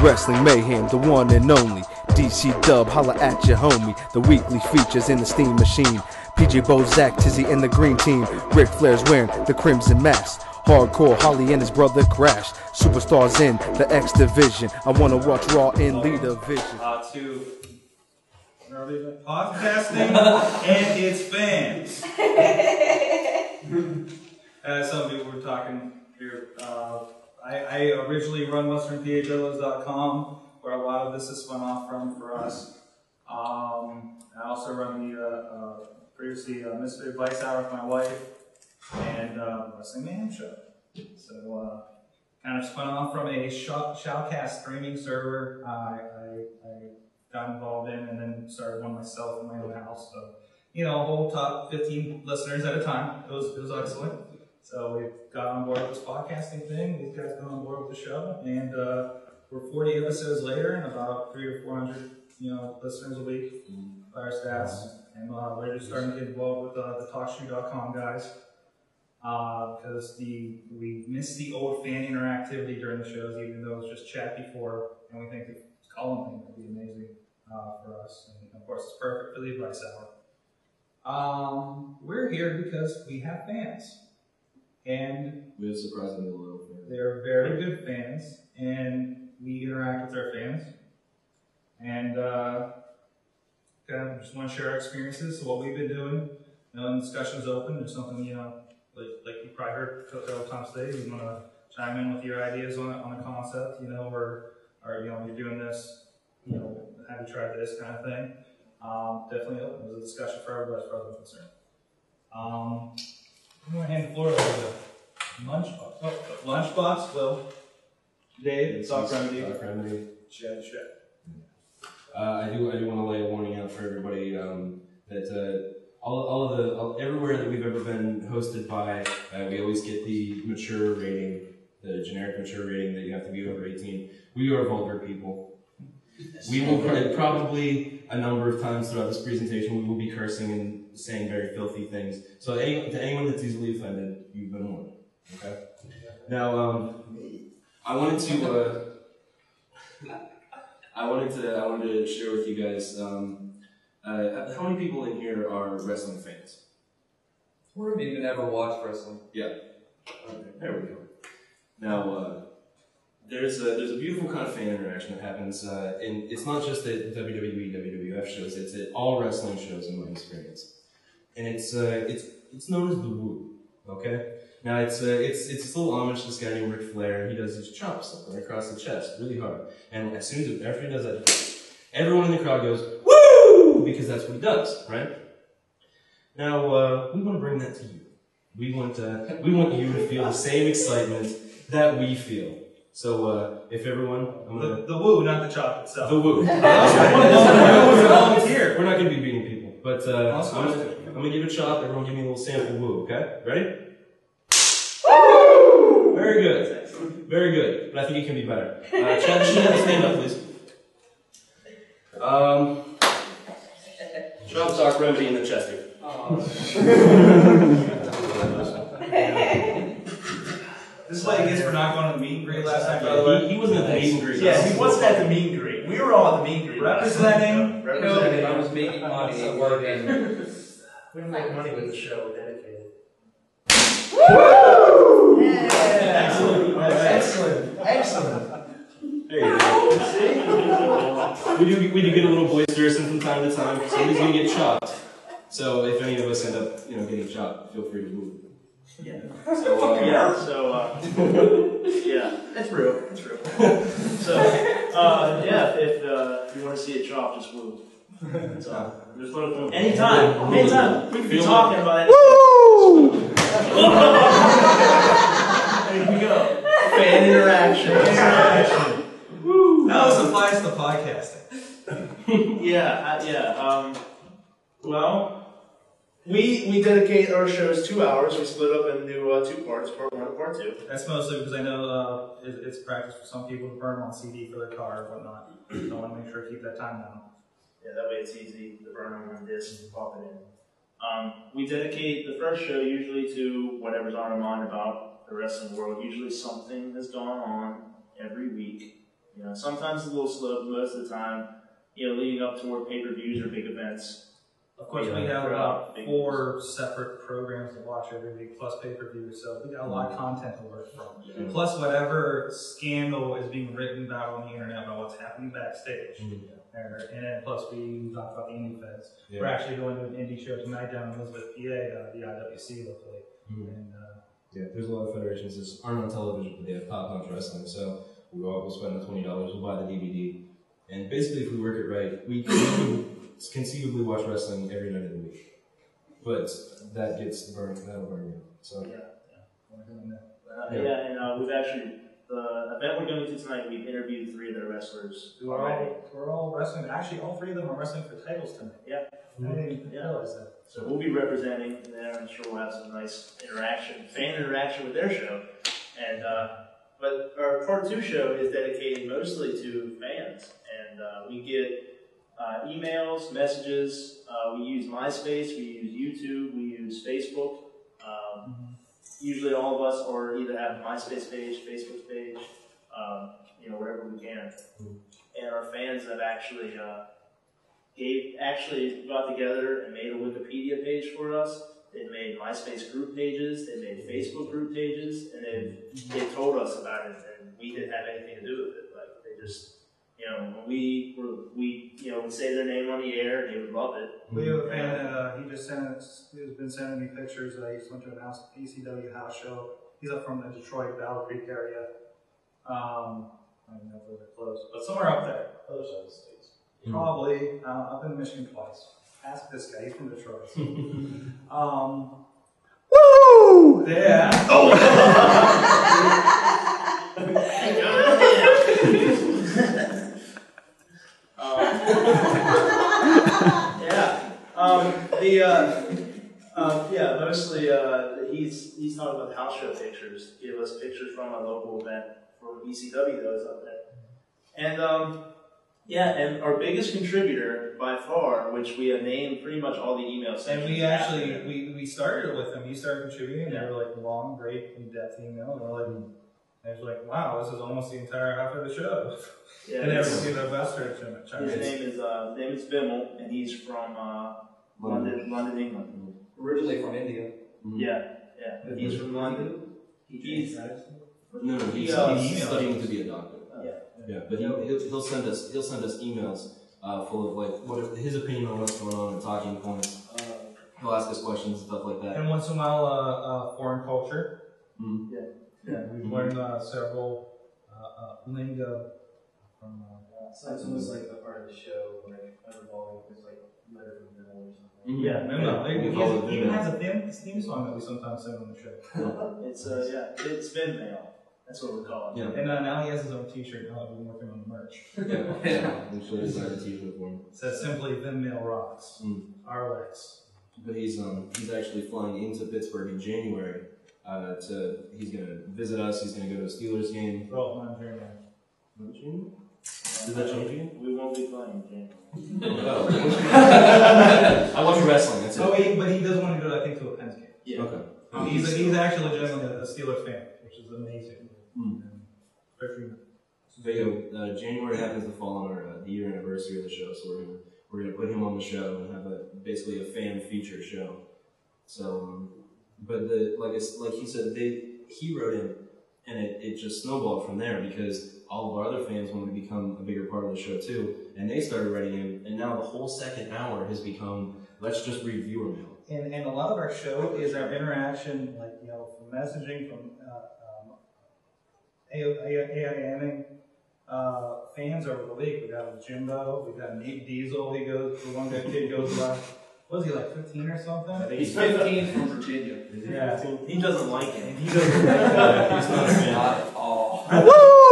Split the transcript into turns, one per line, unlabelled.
Wrestling Mayhem, the one and only. DC Dub, holla at your homie. The weekly features in the Steam Machine. PJ Bozak, Tizzy and the Green Team. Ric Flair's wearing the Crimson Mask. Hardcore, Holly and his brother Crash. Superstars in the X Division. I wanna watch Raw in Leader Vision.
To podcasting and its fans. As some people were talking here, I originally run WesternPHLos.com, where a lot of this is spun off from for us. I also run the previously Mystery Advice Hour with my wife and Wrestling Mayhem show. So kind of spun off from a shoutcast streaming server I got involved in, and then started one myself in my own house. So, you know, a whole top 15 listeners at a time. It was excellent. So we've got on board with this podcasting thing. These guys got on board with the show, and we're 40 episodes later, and about 300 or 400, listeners a week by our stats. And we're just starting to get involved with the TalkShoe.com guys because we miss the old fan interactivity during the shows, even though it was just chat before, and we think the column thing would be amazing for us. And of course, it's perfect for the advice hour. We're here because we have fans. And
we have surprisingly loyal fans.
They're very good fans, and we interact with our fans. And just want to share our experiences, so what we've been doing. The discussion's open. There's something, like you probably heard several times today. You want to chime in with your ideas on a concept, or you're doing this, have you tried this kind of thing? Definitely open. There's a discussion for everybody as far as I'm concerned. I'm going to hand the floor over to Lunchbox. Oh, Lunchbox, Will, Dave, Sock Remedy, Chad.
I do want to lay a warning out for everybody that everywhere that we've ever been hosted by, we always get the mature rating, the generic mature rating that you have to be over 18. We are vulgar people. We will probably a number of times throughout this presentation we will be cursing and saying very filthy things. So to anyone that's easily offended, you've been warned. Okay. Now I wanted to share with you guys how many people in here are wrestling fans?
Or have even ever watched wrestling?
Yeah. Okay. There we go. Now there's a beautiful kind of fan interaction that happens, and it's not just at WWE, WWF shows. It's at all wrestling shows in my experience, and it's known as the Woo. Okay. Now it's this little homage to this guy named Ric Flair. He does his chops right across the chest, really hard, and after he does that, everyone in the crowd goes woo, because that's what he does, right? Now we want to bring that to you. We want you to feel the same excitement that we feel. So if everyone, I'm gonna
the woo, not the chop itself.
The woo.
Volunteer.
We're not gonna be beating people, but I'm gonna give a chop. Everyone, give me a little sample woo. Okay, ready? Woo! Very good. Very good. But I think it can be better. Chad, stand up, please. Chop, sock, remedy, in the chest here.
This is what he gets for not going to the meet and greet last night, by the way.
He wasn't at the meet and greet.
Yeah, he wasn't at the meet and greet. We were all at the meet and greet.
Representing.
I was making money at work.
We don't make money with the show. We're dedicated.
Woo!
Yeah. Excellent.
There you go. We do get a little boisterous from time to time. Somebody's gonna get chopped. So if any of us end up, getting chopped, feel free to move.
Yeah.
Yeah, it's real. It's real. So, if you want to see it chop, just move. That's all. Just let it move. Anytime. We can be talking about it.
Woo! There you go. Fan interaction.
Woo! How this applies to podcasting?
Yeah.
Well, we dedicate our shows 2 hours. We split up into 2 parts, part 1 and part 2.
That's mostly because I know it's practice for some people to burn on CD for their car or whatnot. So I want to make sure to keep that time down.
Yeah, that way it's easy to burn on one disc and pop it in. We dedicate the first show usually to whatever's on our mind about the wrestling world. Usually something has gone on every week. sometimes it's a little slow, but most of the time, leading up toward pay-per-views or big events.
Of course, we have about 4 separate programs to watch every week, plus pay-per-view, so we got a lot of content to work from.
Yeah.
Plus whatever scandal is being written about on the internet about what's happening backstage. And then plus we talk about the indie feds.
Yeah.
We're actually going to an indie show tonight down in Elizabeth, PA, the IWC locally. And,
yeah, there's a lot of federations that aren't on television, but they have top-notch wrestling, so we'll spend the $20, we'll buy the DVD. And basically, if we work it right, we can conceivably watch wrestling every night of the week. But that gets burned, that'll burn you. So,
And we've actually, the event we're going to tonight, we've interviewed 3 of their wrestlers already.
We're all wrestling. Actually, all 3 of them are wrestling for titles tonight.
Yeah.
I didn't even realize that.
So we'll be representing there. I'm sure we'll have some nice fan interaction with their show. And but our part 2 show is dedicated mostly to fans, and we get emails, messages. We use MySpace, we use YouTube, we use Facebook. Usually, all of us or either have a MySpace page, Facebook page, wherever we can. And our fans have actually got together and made a Wikipedia page for us. They've made MySpace group pages, they made Facebook group pages, and they told us about it, and we didn't have anything to do with it. Like they just, when we would say their name on the air, they would love it.
We have a fan that he just sent us. He's been sending me pictures. He just went to an ECW house show. He's up from the Detroit, Battle Creek area. I don't know if they're close, but somewhere up there, other side of the states. Probably up in Michigan twice. Ask this guy. He's from Detroit. Woo! Yeah. Oh.
Mostly he's talking about house show pictures. Give us pictures from a local event for ECW that was up there, and and our biggest contributor by far, which we have named pretty much all the emails.
And we actually we started with them. He started contributing. They were like long, great, in-depth emails. And I was like, wow, this is almost the entire half of the show.
Yeah,
and everything the best
his name is Bimmel, and he's from London, England.
Originally from India.
Yeah. He's from London. He's
studying to be a doctor. But he'll send us emails full of his opinion on what's going on and talking points. He'll ask us questions and stuff like that.
And once in a while, foreign culture. We've learned several lingo from.
So it's almost like a part of the show, like everybody is like letter from the middle or something.
He even has a theme song that we sometimes sing on the show.
It's Vin Mail. That's what we're calling it.
And now he has his own T-shirt. Now we've been working on the merch.
I'm sure he's got a T-shirt for him.
It says simply Vin Mail rocks. RX.
But he's actually flying into Pittsburgh in January. He's gonna visit us. He's gonna go to a Steelers game.
Well, not January.
Did that change again?
We won't be playing again.
I watch wrestling. That's it.
Oh, but he does want to go, I think, to a Pens game.
Yeah.
Okay.
He's actually legitimately a Steelers fan, which is amazing.
January happens to fall on the year anniversary of the show, so we're gonna put him on the show and have basically a fan feature show. So, but like he said, he wrote in, and it just snowballed from there because all of our other fans wanted to become a bigger part of the show too, and they started writing in, and now the whole second hour has become let's just read viewer mail.
And a lot of our show is our interaction, from messaging, from AIMing fans over the week. We got Jimbo, we got Nate Diesel. One kid goes by. Was he like 15 or something?
I think he's 15 from Virginia.
Yeah.
He doesn't like it.
He doesn't like it.
He's not at all.
Woo!